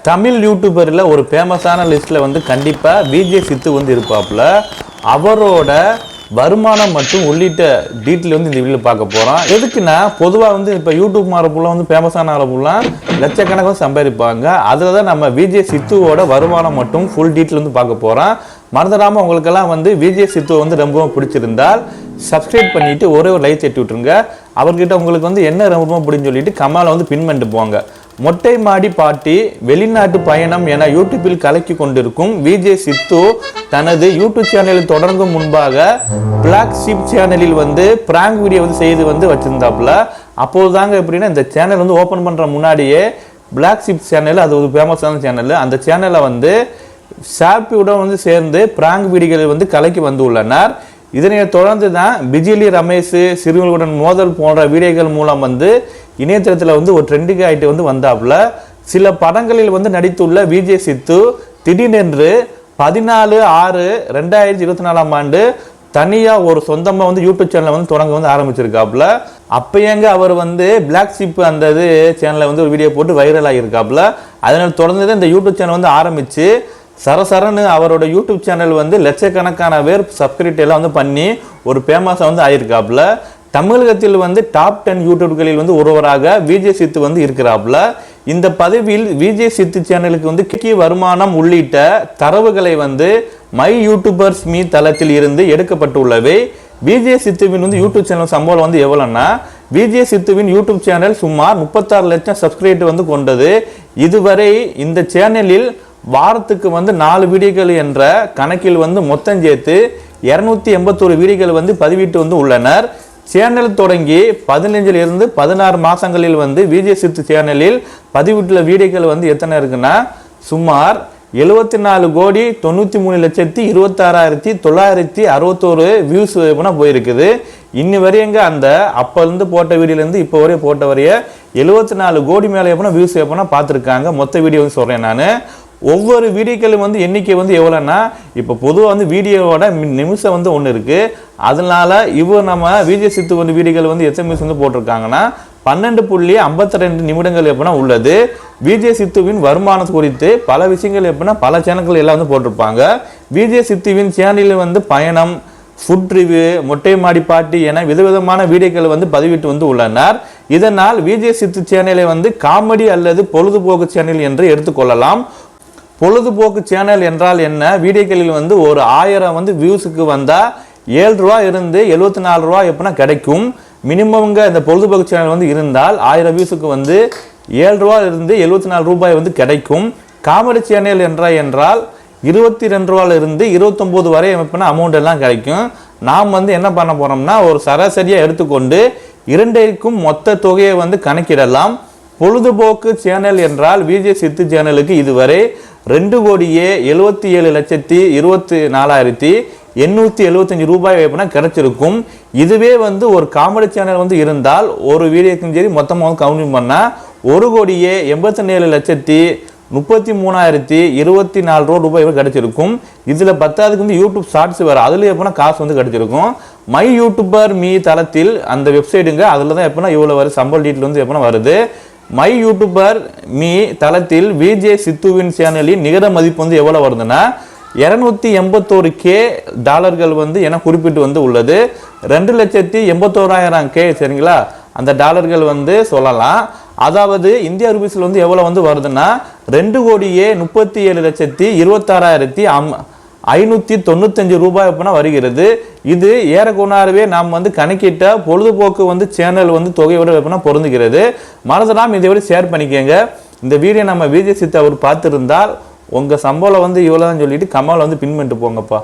தமிழ் யூடியூபரில் ஒரு ஃபேமஸான லிஸ்ட்டில் வந்து கண்டிப்பாக விஜய் சித்து வந்து இருப்பாப்புல. அவரோட வருமானம் மற்றும் உள்ளிட்ட டீட்டெயில் வந்து இந்த வீடியோவில் பார்க்க போகிறோம். எதுக்குன்னா பொதுவாக வந்து இப்போ யூடியூப் மாறப்புள்ள வந்து ஃபேமஸான ஆளப்புலாம் லட்சக்கணக்காக சம்பாதிப்பாங்க. அதில் தான் நம்ம விஜய் சித்துவோட வருமானம் மற்றும் ஃபுல் டீட்டெயில் வந்து பார்க்க போகிறோம். மறந்துடாமல் உங்களுக்கெல்லாம் வந்து விஜய் சித்து வந்து ரொம்ப பிடிச்சிருந்தால் சப்ஸ்கிரைப் பண்ணிவிட்டு ஒரே ஒரு லைக் தட்டி விட்டுருங்க. அவர்கிட்ட உங்களுக்கு வந்து என்ன ரொம்ப பிடின்னு சொல்லிட்டு கமெண்ட்ல வந்து பின் பண்ணிட்டு போங்க. மொட்டை மாடி பாட்டி வெளிநாட்டு பயணம் என யூடியூப்பில் கலக்கி கொண்டிருக்கும் விஜய் சித்து தனது யூடியூப் சேனலில் தொடங்கும் முன்பாக பிளாக் ஷீப் சேனலில் வந்து பிராங்க் வீடியோ வந்து செய்து வந்து வச்சிருந்தாப்புல. அப்போது தாங்க எப்படின்னா இந்த சேனல் வந்து ஓப்பன் பண்ணுற முன்னாடியே பிளாக் ஷீப் சேனல், அது ஒரு ஃபேமஸான சேனல், அந்த சேனலை வந்து ஷாப்பியுடன் வந்து சேர்ந்து பிராங்க் வீடியோகள் வந்து கலக்கி வந்து உள்ளனர். இதனை தொடர்ந்து தான் பிஜிலி ரமேஷ் சிறுவர்களுடன் மோதல் போன்ற வீடியோக்கள் மூலம் வந்து இணையதளத்தில் வந்து ஒரு ட்ரெண்டிங் ஆகிட்டு வந்து வந்தாப்புல. சில படங்களில் வந்து நடித்துள்ள விஜய் சித்து திடீரென்று 14/6/2024 தனியாக ஒரு சொந்தமாக வந்து யூடியூப் சேனலை வந்து தொடங்க வந்து ஆரம்பிச்சிருக்காப்புல. அப்போயேங்க அவர் வந்து பிளாக் ஷீப் அந்த இது சேனலை வந்து ஒரு வீடியோ போட்டு வைரல் ஆகியிருக்காப்புல. அதனால் தொடர்ந்து தான் இந்த யூடியூப் சேனல் வந்து ஆரம்பித்து சரசரன்னு அவரோட யூடியூப் சேனல் வந்து லட்சக்கணக்கான பேர் சப்ஸ்கிரைப் எல்லாம் வந்து பண்ணி ஒரு ஃபேமஸாக வந்து ஆயிருக்காப்புல. தமிழகத்தில் வந்து டாப் 10 யூடியூப்களில் வந்து ஒருவராக விஜய் சித்து வந்து இருக்கிறாப்புல. இந்த பதவியில் விஜய் சித்து சேனலுக்கு வந்து வருமானம் உள்ளிட்ட தரவுகளை வந்து மை யூடியூபர்ஸ் மீ தளத்தில் இருந்து எடுக்கப்பட்டுள்ளவை. விஜய் சித்துவின் வந்து யூடியூப் சேனல் சம்பளம் வந்து எவ்வளோன்னா, விஜய் சித்துவின் யூடியூப் சேனல் சுமார் 36 லட்சம் சப்ஸ்கிரைபர் வந்து கொண்டது. இதுவரை இந்த சேனலில் வாரத்துக்கு வந்து 4 வீடியோக்கள் என்ற கணக்கில் வந்து மொத்தம் சேர்த்து 281 வீடியோக்கள் வந்து பதிவிட்டு வந்து உள்ளனர். சேனல் தொடங்கி 15 16 மாதங்களில் வந்து விஜய் சித்து சேனலில் பதிவிட்டுள்ள வீடியோக்கள் வந்து எத்தனை இருக்குன்னா சுமார் 74,93,26,961 வியூஸ் போயிருக்குது. இன்னி வரையங்க அந்த அப்போ இருந்து போட்ட வீடியோலேருந்து இப்போ வரையும் போட்ட வரைய 74 கோடி மேலே எப்போனா வியூஸ் எப்போனா பார்த்துருக்காங்க. மொத்த வீடியோ வந்து சொல்கிறேன் நான். ஒவ்வொரு வீடியோக்களும் வந்து எண்ணிக்கை வந்து எவ்வளோன்னா, இப்போ பொதுவாக வந்து வீடியோவோட நிமிஷம் வந்து ஒன்று இருக்குது. அதனால இவர் நம்ம விஜய் சித்து வந்து வீடியோக்கள் வந்து எத்தனை நிமிஷம் வந்து போட்டிருக்காங்கன்னா 12.52 நிமிடங்கள் எப்படின்னா உள்ளது. விஜய் சித்துவின் வருமானம் குறித்து பல விஷயங்கள் எப்படின்னா பல சேனல்கள் எல்லாம் வந்து போட்டிருப்பாங்க. விஜய் சித்துவின் சேனலில் வந்து பயணம், ஃபுட் ரிவ்யூ, மொட்டை மாடி பாட்டி என விதவிதமான வீடியோக்கள் வந்து பதிவிட்டு வந்து உள்ளனர். இதனால் விஜய் சித்து சேனலை வந்து காமெடி அல்லது பொழுதுபோக்கு சேனல் என்று எடுத்துக்கொள்ளலாம். பொழுதுபோக்கு சேனல் என்றால் என்ன? வீடியோக்களில் வந்து ஒரு 1000 வந்து வியூஸுக்கு வந்தால் 7 ரூபா இருந்து 74 ரூபா எப்படின்னா கிடைக்கும். மினிமம்ங்க இந்த பொழுதுபோக்கு சேனல் வந்து இருந்தால் 1000 வியூஸுக்கு வந்து 7 ரூபா இருந்து 74 ரூபாய் வந்து கிடைக்கும். காமெடி சேனல் என்றால் 22 ரூபாயில இருந்து 29 வரை எப்படின்னா அமௌண்ட் எல்லாம் கிடைக்கும். நாம் வந்து என்ன பண்ண போறோம்னா ஒரு சராசரியாக எடுத்துக்கொண்டு இரண்டிற்கும் மொத்த தொகையை வந்து கணக்கிடலாம். பொழுதுபோக்கு சேனல் என்றால் விஜய் சித்து சேனலுக்கு இதுவரை 2,77,24,875 ரூபாய் எப்படின்னா கிடைச்சிருக்கும். இதுவே வந்து ஒரு காமெடி சேனல் வந்து இருந்தால் ஒரு வீடியோக்கும் சரி மொத்தமாக வந்து கவுண்டிங் பண்ணால் 1,87,33,024 ரூபாய் கிடைச்சிருக்கும். இதில் 10க்கு வந்து யூடியூப் ஷார்ட்ஸ் வேறு, அதில் எப்படின்னா காசு வந்து கிடைச்சிருக்கும். மை யூடியூபர் மீ தளத்தில் அந்த வெப்சைட்டுங்க, அதில் தான் எப்படின்னா இவ்வளோ வரும் சம்பள டீட்டெயில் வந்து எப்படின்னா வருது. மை யூடியூபர் மீ தளத்தில் விஜய் சித்துவின் சேனலின் நிகர மதிப்பு வந்து எவ்வளோ வருதுன்னா $281,000 வந்து என குறிப்பிட்டு வந்து உள்ளது. 2,81,000 சரிங்களா, அந்த டாலர்கள் வந்து சொல்லலாம். அதாவது இந்தியா ரூபீஸில் வந்து எவ்வளோ வந்து வருதுன்னா 2,37,26,595 ரூபாய் அப்படின்னா வருகிறது. இது ஏறக்குறையாகவே நாம் வந்து கணக்கிட்ட பொழுதுபோக்கு வந்து சேனல் வந்து தொகையோட எப்படின்னா பொருந்துகிறது. மறந்துடாம இதை விட ஷேர் பண்ணிக்கோங்க. இந்த வீடியோ நம்ம விஜய் சித்து அவர் பார்த்துருந்தால் உங்கள் சம்பளம் வந்து இவ்வளோதான் சொல்லிட்டு கமெண்ட்ல வந்து பின் பண்ணிட்டு போங்கப்பா.